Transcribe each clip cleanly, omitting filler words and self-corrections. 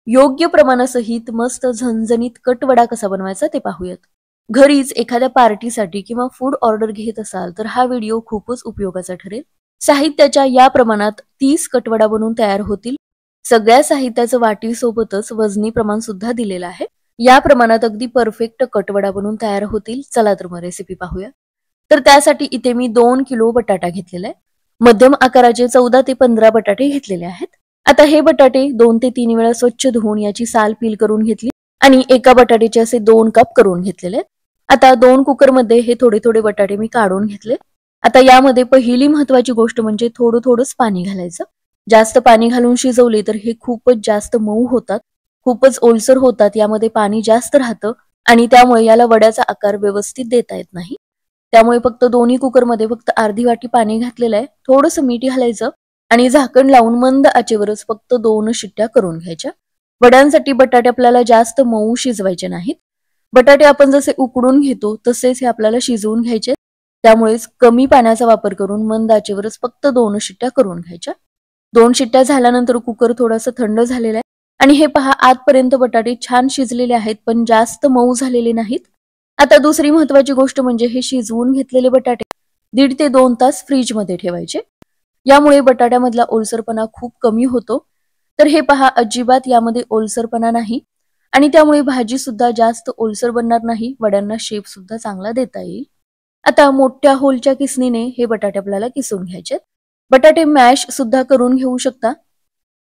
योग्य प्रमाणासहित मस्त झणझणीत कटवडा कसा बनवायचा ते पाहूयात. घरीच एखाद्या पार्टीसाठी किंवा फूड ऑर्डर घेत असाल तर हा व्हिडिओ खूपच उपयोगाचा ठरेल. साहित्याच्या या प्रमाणात 30 कटवडा बनवून तयार होतील. सगळ्या साहित्याचं वाटीसोबतच वजनी प्रमाण सुद्धा दिलेलं आहे. या प्रमाणात अगदी परफेक्ट कटवडा बनवून तयार होतील. चला तर मग रेसिपी पाहूया. तर त्यासाठी इथे मी 2 किलो बटाटा घेतलेला आहे. मध्यम आकाराचे 14 ते 15 बटाटे घेतलेले आहेत. आता हे बटाटे 2 ते 3 वेळा स्वच्छ धुवून याची साल पील करून घेतली आणि एका बटाट्याचे असे 2 कप करून घेतलेले. आता 2 कुकरमध्ये हे थोडे थोडे बटाटे मी काढून घेतले. आता यामध्ये पहिली महत्वाची गोष्ट म्हणजे थोडं थोडंच पाणी घालायचं. जास्त पाणी घालून शिजवले तर हे खूपच जास्त मऊ होतात, खूपच ओलसर होतात. यामध्ये पाणी जास्त राहतं आणि त्यामुळे याला वड्याचा आकार व्यवस्थित देता येत नाही. त्यामुळे फक्त दोन्ही कुकरमध्ये फक्त अर्धी वाटी पाणी घातलेलं आहे. थोडंसं मीठ घालायचं आणि झाकण लावून मंद आचेवरच फक्त 2 शिट्ट्या करून घ्यायच्या. वड्यांसाठी बटाटे आपल्याला जास्त मऊ शिजवायचे नाहीत. बटाटे आपण जसे उकडून घेतो तसेच हे आपल्याला शिजवून घ्यायचे. त्यामुळेच कमी पाण्याचा वापर करून मंद आचेवरच फक्त 2 शिट्ट्या करून घ्यायच्या. 2 शिट्ट्या झाल्यानंतर कुकर थोडासा थंड झालेला आहे आणि हे पहा आतपर्यंत बटाटे छान शिजलेले आहेत पण जास्त मऊ झालेले नाहीत. आता दुसरी महत्वाची गोष्ट म्हणजे हे शिजवून घेतलेले बटाटे 1.5 ते 2 तास फ्रीजमध्ये ठेवायचे. यामुळे बटाट्यामधला ओलसरपणा खूप कमी होतो. तर हे पहा अजिबात यामध्ये ओलसरपणा नाही आणि त्यामुळे भाजी सुद्धा जास्त ओलसर बनणार नाही. वड्यांना शेप सुद्धा चांगला देता येईल. आता मोठ्या होलच्या किसणीने हे बटाटे आपल्याला किसून घ्यायचे. बटाटे मॅश सुद्धा करून घेऊ शकता.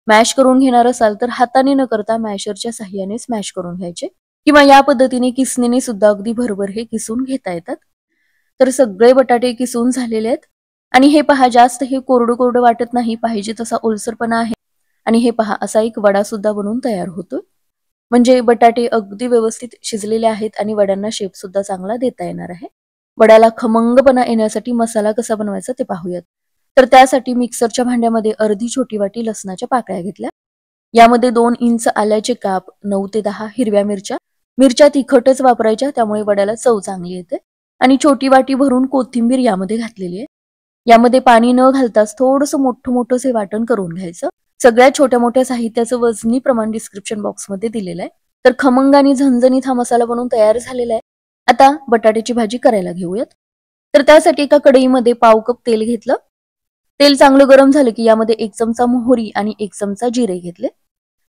मॅश करून घेणार असाल तर हाताने न करता मॅशरच्या साह्याने स्मॅश करून घ्यायचे किंवा या पद्धतीने किसणीने सुद्धा अगदी भरभर हे किसून घेता येतात. तर सगळे बटाटे किसून झालेले आहेत आणि हे पहा जास्त हे कोरडं कोरडं वाटत नाही, पाहिजे तसा ओलसरपणा आहे आणि हे पहा असा एक वडा सुद्धा बनवून तयार होतो. म्हणजे बटाटे अगदी व्यवस्थित शिजलेले आहेत आणि वड्यांना शेप सुद्धा चांगला देता येणार आहे. वड्याला खमंगपणा येण्यासाठी मसाला कसा बनवायचा ते पाहूयात. तर त्यासाठी मिक्सरच्या भांड्यामध्ये अर्धी छोटी वाटी लसणाच्या पाकळ्या घेतल्या. यामध्ये 2 इंच आल्याचे काप, 9 ते 10 हिरव्या मिरच्या. मिरच्या तिखटच वापरायच्या त्यामुळे वड्याला चव चांगली येते आणि छोटी वाटी भरून कोथिंबीर यामध्ये घातलेली आहे. यामध्ये पाणी न घालताच थोडंसं मोठं हे वाटण करून घ्यायचं. सगळ्या छोट्या मोठ्या साहित्याचं वजनी प्रमाण डिस्क्रिप्शन बॉक्समध्ये दिलेलं आहे. तर खमंग आणि झणझणीत हा मसाला बनवून तयार झालेला आहे. आता बटाट्याची भाजी करायला घेऊयात. तर त्यासाठी एका कढईमध्ये पाव कप तेल घेतलं. तेल चांगलं गरम झालं की यामध्ये 1 चमचा मोहरी आणि 1 चमचा जिरे घेतले.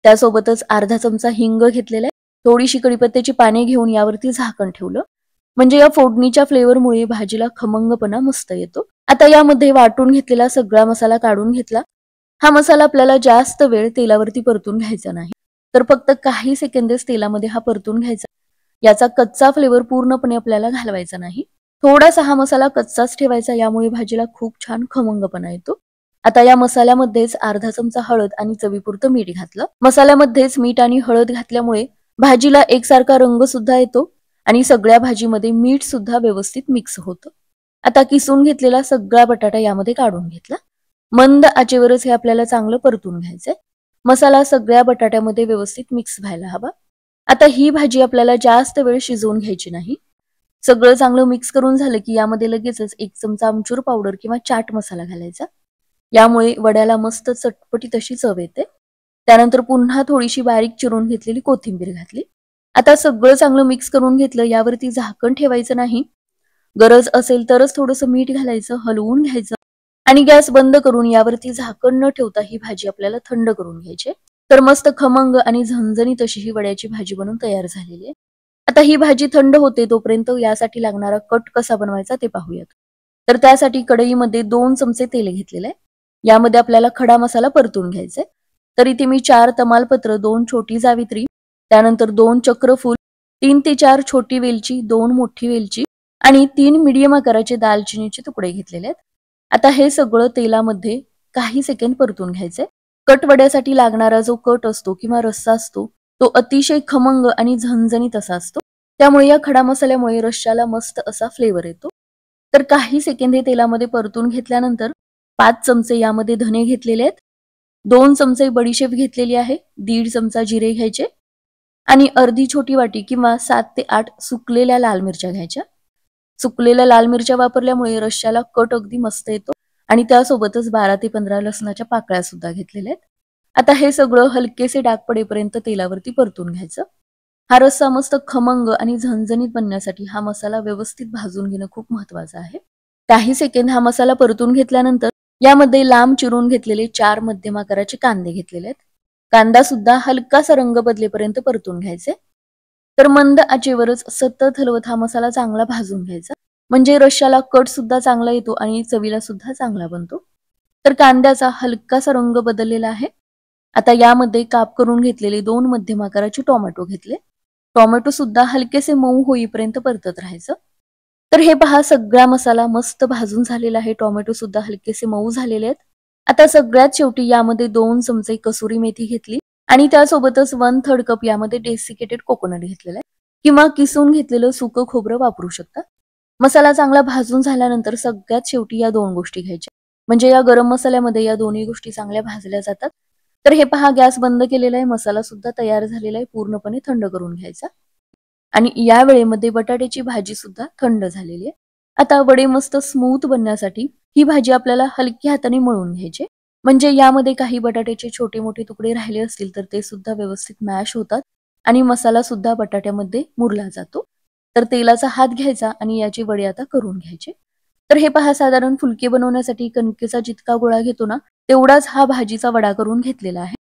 त्यासोबतच अर्धा चमचा हिंग घेतलेला आहे. थोडीशी कढीपत्त्याची पाने घेऊन यावरती झाकण ठेवलं. म्हणजे या फोडणीच्या फ्लेवरमुळे भाजीला खमंगपणा मस्त येतो. आता यामध्ये वाटून घेतलेला सगळा मसाला काढून घेतला. हा मसाला आपल्याला जास्त वेळ तेलावरती परतून घ्यायचा नाही. तर फक्त काही सेकंदच तेलामध्ये हा परतून घ्यायचा. याचा कच्चा फ्लेवर पूर्णपणे आपल्याला घालवायचा नाही. थोडासा हा मसाला कच्चाच ठेवायचा, यामुळे भाजीला खूप छान खमंगपणा येतो. आता या मसाल्यामध्येच अर्धा चमचा हळद आणि चवीपुरतं मीठ घातलं. मसाल्यामध्येच मीठ आणि हळद घातल्यामुळे भाजीला एकसारखा रंग सुद्धा येतो आणि सगळ्या भाजीमध्ये मीठ सुद्धा व्यवस्थित मिक्स होतं. आता किसून घेतलेला सगळा बटाटा यामध्ये काढून घेतला. मंद आचेवरच हे आपल्याला चांगलं परतून घ्यायचंय. मसाला सगळ्या बटाट्यामध्ये व्यवस्थित मिक्स व्हायला हवा. आता ही भाजी आपल्याला जास्त वेळ शिजवून घ्यायची नाही. सगळं चांगलं मिक्स करून झालं की यामध्ये लगेचच 1 चमचा आमचूर पावडर किंवा चाट मसाला घालायचा. यामुळे वड्याला मस्त चटपटीत अशी चव येते. त्यानंतर पुन्हा थोडीशी बारीक चिरून घेतलेली कोथिंबीर घातली. आता सगळं चांगलं मिक्स करून घेतलं. यावरती झाकण ठेवायचं नाही. गरज असेल तरच थोडंसं मीठ घालायचं, हलवून घ्यायचं आणि गॅस बंद करून यावरती झाकण न ठेवता ही भाजी आपल्याला थंड करून घ्यायची. तर मस्त खमंग आणि झणझणीत अशी ही वड्याची भाजी बनवून तयार झालेली आहे. आता ही भाजी थंड होते तोपर्यंत यासाठी लागणारा कट कसा बनवायचा ते पाहूयात. तर त्यासाठी कढईमध्ये 2 चमचे तेल घेतलेले आहे. यामध्ये आपल्याला खडा मसाला परतून घ्यायचा आहे. तर इथे मी 4 तमालपत्र, 2 छोटी जावित्री, त्यानंतर 2 चक्रफूल, 3 ते 4 छोटी वेलची, 2 मोठी वेलची आणि 3 मीडियम आकाराचे दालचिनीचे तुकडे घेतलेले आहेत. आता हे सगळं तेलामध्ये काही सेकंद परतून घ्यायचंय. कट वड्यासाठी लागणारा जो कट असतो किंवा रस्सा असतो तो अतिशय खमंग आणि झणझणीत असा असतो. त्यामुळे या खडा मसाल्यामुळे रश्श्याला मस्त असा फ्लेवर येतो. तर काही सेकंद हे तेलामध्ये परतून घेतल्यानंतर 5 चमचे यामध्ये धने घेतलेले आहेत. 2 चमचे बडीशेप घेतलेली आहे. 1.5 चमचा जिरे घ्यायचे आणि अर्धी छोटी वाटी किंवा 7 ते 8 सुकलेल्या लाल मिरच्या घ्यायच्या. सुकलेल्या लाल मिरच्या वापरल्यामुळे रश्श्याला कट अगदी मस्त येतो आणि त्यासोबतच 12 ते 15 लसणाच्या पाकळ्या सुद्धा घेतलेल्या आहेत. आता हे सगळं हलकेसे डाग पडेपर्यंत तेलावरती परतून घ्यायचं. हा रस्सा मस्त खमंग आणि झणझणीत बनण्यासाठी हा मसाला व्यवस्थित भाजून घेणं खूप महत्वाचं आहे. काही सेकंद हा मसाला परतून घेतल्यानंतर यामध्ये लांब चिरून घेतलेले 4 मध्यम आकाराचे कांदे घेतलेले आहेत. कांदा सुद्धा हलकासा रंग बदलेपर्यंत परतून घ्यायचे. तर मंद आचेवरच सतत हलवत हा मसाला चांगला भाजून घ्यायचा. म्हणजे रश्श्याला कट सुद्धा चांगला येतो आणि चवीला सुद्धा चांगला बनतो. तर कांद्याचा हलकासा रंग बदललेला आहे. आता यामध्ये काप करून घेतलेले 2 मध्यम आकाराचे टोमॅटो घेतले. टोमॅटो सुद्धा हलकेसे मऊ होईपर्यंत परतत राहायचं. तर हे पहा सगळा मसाला मस्त भाजून झालेला आहे. टोमॅटो सुद्धा हलकेसे मऊ झालेले आहेत. आता सगळ्यात शेवटी यामध्ये 2 चमचे कसुरी मेथी घेतली आणि त्यासोबतच 1/3 कप यामध्ये डेसिकेटेड कोकोनट घेतलेलं आहे किंवा किसून घेतलेलं सुकं खोबरं वापरू शकता. मसाला चांगला भाजून झाल्यानंतर सगळ्यात शेवटी या 2 गोष्टी घ्यायच्या. म्हणजे या गरम मसाल्यामध्ये या दोन्ही गोष्टी चांगल्या भाजल्या जातात. तर हे पहा गॅस बंद केलेला आहे. मसाला सुद्धा तयार झालेला आहे. पूर्णपणे थंड करून घ्यायचा. आणि या वेळेमध्ये बटाट्याची भाजी सुद्धा थंड झालेली आहे. आता वडे मस्त स्मूथ बनण्यासाठी ही भाजी आपल्याला हलक्या हाताने मळून घ्यायची. म्हणजे यामध्ये काही बटाट्याचे छोटे मोठे तुकडे राहिले असतील तर ते सुद्धा व्यवस्थित मॅश होतात आणि मसाला सुद्धा बटाट्यामध्ये मुरला जातो. तर तेलाचा हात घ्यायचा आणि याचे वडे आता करून घ्यायचे. तर हे पहा साधारण फुलके बनवण्यासाठी कणकेचा जितका गोळा घेतो ना तेवढाच हा भाजीचा वडा करून घेतलेला आहे.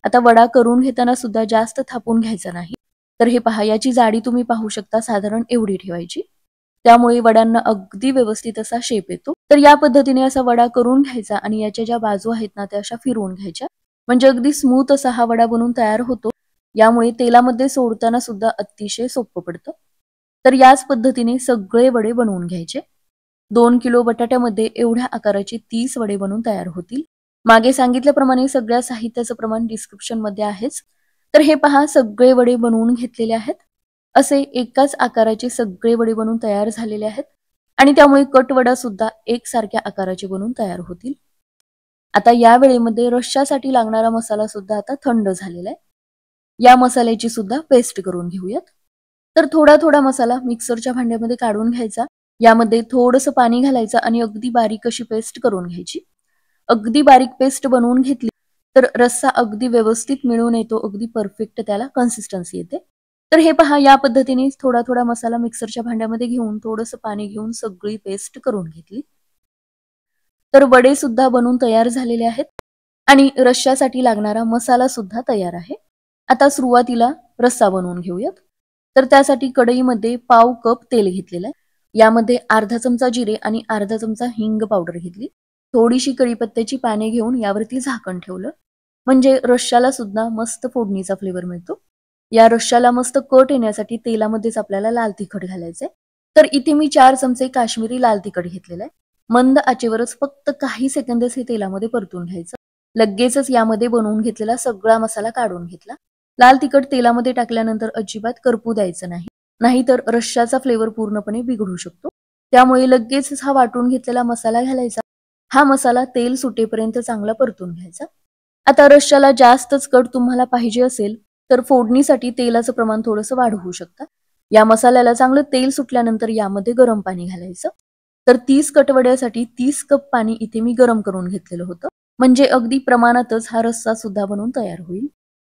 आता वडा करून घेताना सुद्धा जास्त थापून घ्यायचा नाही. तर हे पहा याची जाडी तुम्ही पाहू शकता साधारण एवढी ठेवायची. त्यामुळे वड्यांना अगदी व्यवस्थित असा शेप येतो. तर या पद्धतीने असा वडा करून घ्यायचा आणि याच्या ज्या बाजू आहेत ना त्या अशा फिरवून घ्यायच्या. म्हणजे अगदी स्मूथ असा हा वडा बनून तयार होतो. यामुळे तेलामध्ये सोडताना सुद्धा अतिशय सोपं पडतं. तर याच पद्धतीने सगळे वडे बनवून घ्यायचे. 2 किलो बटाट्यामध्ये एवढ्या आकाराचे 30 वडे बनून तयार होतील. मागे सांगितल्याप्रमाणे सगळ्या साहित्याचं प्रमाण डिस्क्रिप्शन मध्ये आहेच. तर हे पहा सगळे वडे बनवून घेतलेले आहेत. असे एकाच आकाराचे सगळे वडे बनवून तयार झालेले आहेत आणि त्यामुळे कट वडा सुद्धा एकसारख्या आकाराचे बनवून तयार होतील. आता या वेळेमध्ये रश्श्यासाठी लागणारा मसाला सुद्धा आता थंड झालेला आहे. या मसाल्याची सुद्धा पेस्ट करून घेऊयात. तर थोडा थोडा मसाला मिक्सरच्या भांड्यामध्ये काढून घ्यायचा. यामध्ये थोडंसं पाणी घालायचं आणि अगदी बारीक अशी पेस्ट करून घ्यायची. अगदी बारीक पेस्ट बनवून घेतली तर रस्सा अगदी व्यवस्थित मिळून येतो. अगदी परफेक्ट त्याला कन्सिस्टन्सी येते. तर हे पहा या पद्धतीने थोडा थोडा मसाला मिक्सरच्या भांड्यामध्ये घेऊन थोडंसं पाणी घेऊन सगळी पेस्ट करून घेतली. तर वडे सुद्धा बनवून तयार झालेले आहेत आणि रश्श्यासाठी लागणारा मसाला सुद्धा तयार आहे. आता सुरुवातीला रस्सा बनवून घेऊयात. तर त्यासाठी कढईमध्ये पाव कप तेल घेतलेलं आहे. यामध्ये अर्धा चमचा जिरे आणि अर्धा चमचा हिंग पावडर घेतली. थोडीशी कढीपत्त्याची पाने घेऊन यावरती झाकण ठेवलं. म्हणजे रश्श्याला सुद्धा मस्त फोडणीचा फ्लेवर मिळतो. या रश्श्याला मस्त कट येण्यासाठी तेलामध्येच आपल्याला लाल तिखट घालायचंय. तर इथे मी 4 चमचे काश्मीरी लाल तिखट घेतलेलं आहे. मंद आचेवरच फक्त काही सेकंदच हे तेलामध्ये परतून घ्यायचं. लगेचच यामध्ये बनवून घेतलेला सगळा मसाला काढून घेतला. लाल तिखट तेलामध्ये टाकल्यानंतर अजिबात करपू द्यायचं नाही. नाहीतर रश्श्याचा फ्लेवर पूर्णपणे बिघडू शकतो. त्यामुळे लगेचच हा वाटून घेतलेला मसाला घालायचा. हा मसाला तेल सुटेपर्यंत चांगला परतून घ्यायचा. आता रश्श्याला जास्तच कट तुम्हाला पाहिजे असेल तर फोडणीसाठी तेलाचं प्रमाण थोडंसं वाढवू शकता. या मसाल्याला चांगलं तेल सुटल्यानंतर यामध्ये गरम पाणी घालायचं. तर 30 कटवड्यासाठी 30 कप पाणी इथे मी गरम करून घेतलेलं होतं. म्हणजे अगदी प्रमाणातच हा रस्सा सुद्धा बनवून तयार होईल.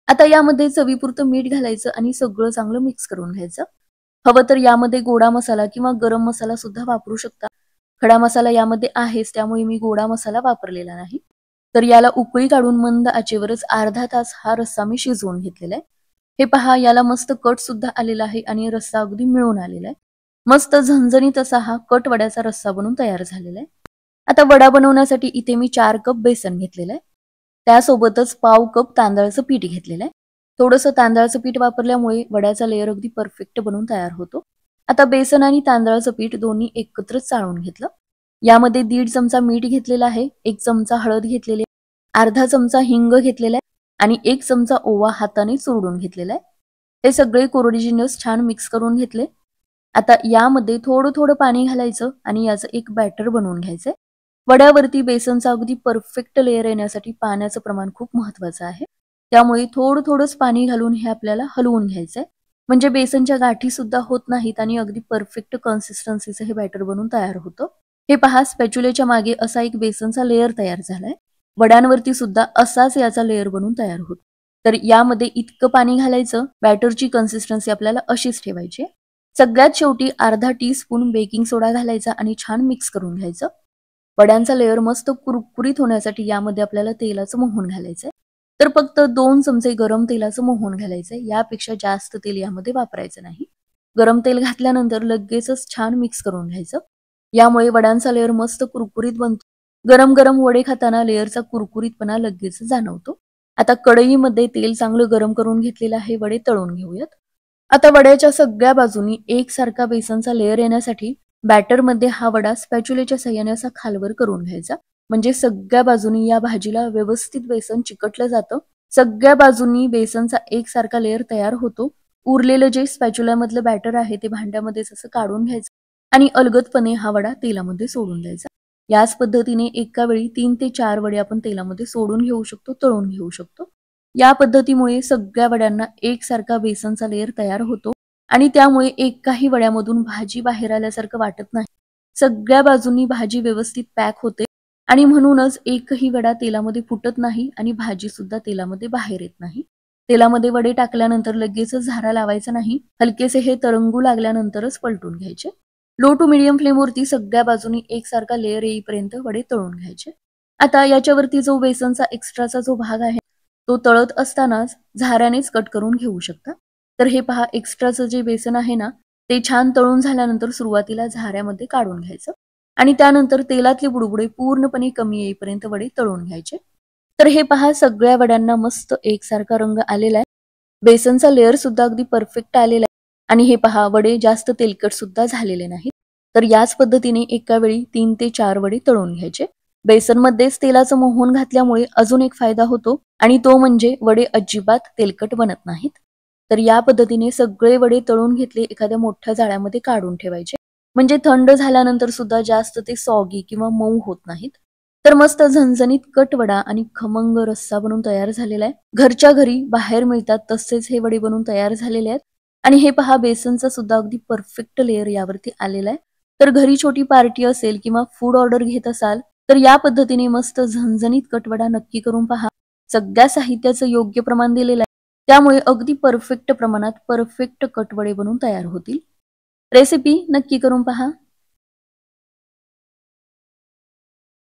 आता यामध्ये चवीपुरतं मीठ घालायचं आणि सगळं चांगलं मिक्स करून घ्यायचं. हवं तर यामध्ये गोडा मसाला किंवा गरम मसाला सुद्धा वापरू शकता. खडा मसाला यामध्ये आहेच त्यामुळे मी गोडा मसाला वापरलेला नाही. तर याला उकळी काढून मंद आचेवरच अर्धा तास हा रस्सा मी शिजवून घेतलेला आहे. हे पहा याला मस्त कट सुद्धा आलेला आहे आणि रस्सा अगदी मिळून आलेला आहे. मस्त झणझणीत असा हा कट वड्याचा रस्सा बनून तयार झालेला आहे. आता वडा बनवण्यासाठी इथे मी 4 कप बेसन घेतलेलं आहे. त्यासोबतच पाव कप तांदळाचं पीठ घेतलेलं आहे. थोडंसं तांदळाचं पीठ वापरल्यामुळे वड्याचा लेयर अगदी परफेक्ट बनून तयार होतो. आता बेसन आणि तांदळाचं पीठ दोन्ही एकत्र चाळून घेतलं. यामध्ये 1.5 चमचा मीठ घेतलेला आहे, 1 चमचा हळद घेतलेली आहे, अर्धा चमचा हिंग घेतलेला आहे आणि 1 चमचा ओवा हाताने चुरडून घेतलेला आहे. हे सगळे कोरडी जिन्नस छान मिक्स करून घेतले. आता यामध्ये थोडं थोडं पाणी घालायचं आणि याचं एक बॅटर बनवून घ्यायचंय. वड्यावरती बेसनचा अगदी परफेक्ट लेयर येण्यासाठी पाण्याचं प्रमाण खूप महत्वाचं आहे. त्यामुळे थोडं थोडंच पाणी घालून हे आपल्याला हलवून घ्यायचंय. म्हणजे बेसनच्या गाठी सुद्धा होत नाहीत आणि अगदी परफेक्ट कन्सिस्टन्सीचं हे बॅटर बनून तयार होतं. हे पहा स्पॅच्युलेच्या मागे असा एक बेसनचा लेयर तयार झालाय. वड्यांवरती सुद्धा असाच याचा लेअर बनून तयार होतो. तर यामध्ये इतकं पाणी घालायचं, बॅटरची कन्सिस्टन्सी आपल्याला अशीच ठेवायची. सगळ्यात शेवटी अर्धा टीस्पून बेकिंग सोडा घालायचा आणि छान मिक्स करून घ्यायचं. वड्यांचा लेअर मस्त कुरकुरीत होण्यासाठी यामध्ये आपल्याला तेलाचं मोहन घालायचंय. तर फक्त 2 चमचे गरम तेलाचं मोहन घालायचंय. यापेक्षा जास्त तेल यामध्ये वापरायचं नाही. गरम तेल घातल्यानंतर लगेचच छान मिक्स करून घ्यायचं. यामुळे वड्यांचा लेअर मस्त कुरकुरीत बनतो. गरम गरम वडे खाताना लेअरचा कुरकुरीतपणा लगेच जाणवतो. आता कढईमध्ये तेल चांगलं गरम करून घेतलेलं आहे. वडे तळून घेऊयात. आता वड्याच्या सगळ्या बाजूनी एकसारखा बेसनचा लेअर येण्यासाठी बॅटरमध्ये हा वडा स्पॅच्युलेच्या साहाय्याने असा खालवर करून घ्यायचा. म्हणजे सगळ्या बाजूनी या भाजीला व्यवस्थित बेसन चिकटलं जातं. सगळ्या बाजूनी बेसनचा एकसारखा लेअर तयार होतो. उरलेलं जे स्पॅच्युलामधलं बॅटर आहे ते भांड्यामध्येच असं काढून घ्यायचं आणि अलगदपणे हा वडा तेलामध्ये सोडून द्यायचा. याच पद्धतीने एका वेळी 3 ते 4 वडे आपण तेलामध्ये सोडून घेऊ शकतो, तळून घेऊ शकतो. या पद्धतीमुळे सगळ्या वड्यांना एकसारखा बेसनचा लेअर तयार होतो आणि त्यामुळे एकाही वड्यामधून भाजी बाहेर आल्यासारखं वाटत नाही. सगळ्या बाजूंनी भाजी व्यवस्थित पॅक होते आणि म्हणूनच एकही वडा तेलामध्ये फुटत नाही आणि भाजी सुद्धा तेलामध्ये बाहेर येत नाही. तेलामध्ये वडे टाकल्यानंतर लगेचच झारा लावायचा नाही. हलकेसे हे तरंगू लागल्यानंतरच पलटून घ्यायचे. लो टू मीडियम फ्लेमवरती सगळ्या बाजूनी एकसारखा लेअर येईपर्यंत वडे तळून घ्यायचे. आता याच्यावरती जो बेसनचा एक्स्ट्राचा जो भाग आहे तो तळत असतानाच झाऱ्यानेच कट करून घेऊ शकता. तर हे पहा, एक्स्ट्राचं जे बेसन आहे ना, ते छान तळून झाल्यानंतर सुरुवातीला झाऱ्यामध्ये काढून घ्यायचं आणि त्यानंतर तेलातले बुडबुडे पूर्णपणे कमी येईपर्यंत वडे तळून घ्यायचे. तर हे पहा, सगळ्या वड्यांना मस्त एकसारखा रंग आलेला आहे. बेसनचा लेअर सुद्धा अगदी परफेक्ट आलेला आहे आणि हे पहा, वडे जास्त तेलकट सुद्धा झालेले नाहीत. तर याच पद्धतीने एका वेळी 3 ते 4 वडे तळून घ्यायचे. बेसनमध्येच तेलाचं मोहन घातल्यामुळे अजून एक फायदा होतो आणि तो म्हणजे वडे अजिबात तेलकट बनत नाहीत. तर या पद्धतीने सगळे वडे तळून घेतले, एखाद्या मोठ्या जाळ्यामध्ये काढून ठेवायचे. म्हणजे थंड झाल्यानंतर सुद्धा जास्त ते सॉगी किंवा मऊ होत नाहीत. तर मस्त झणझणीत कटवडा आणि खमंग रस्सा बनून तयार झालेला आहे. घरच्या घरी बाहेर मिळतात तसेच हे वडे बनून तयार झालेले आहेत आणि हे पहा, बेसनचा सुद्धा अगदी परफेक्ट लेअर यावरती आलेला आहे. तर घरी छोटी पार्टी असेल किंवा फूड ऑर्डर घेत असाल तर या पद्धतीने मस्त झणझणीत कटवडा नक्की करून पहा. सगळ्या साहित्याचं योग्य प्रमाण दिलेलं आहे. त्यामुळे अगदी परफेक्ट प्रमाणात परफेक्ट कटवडे बनून तयार होतील. रेसिपी नक्की करून पहा.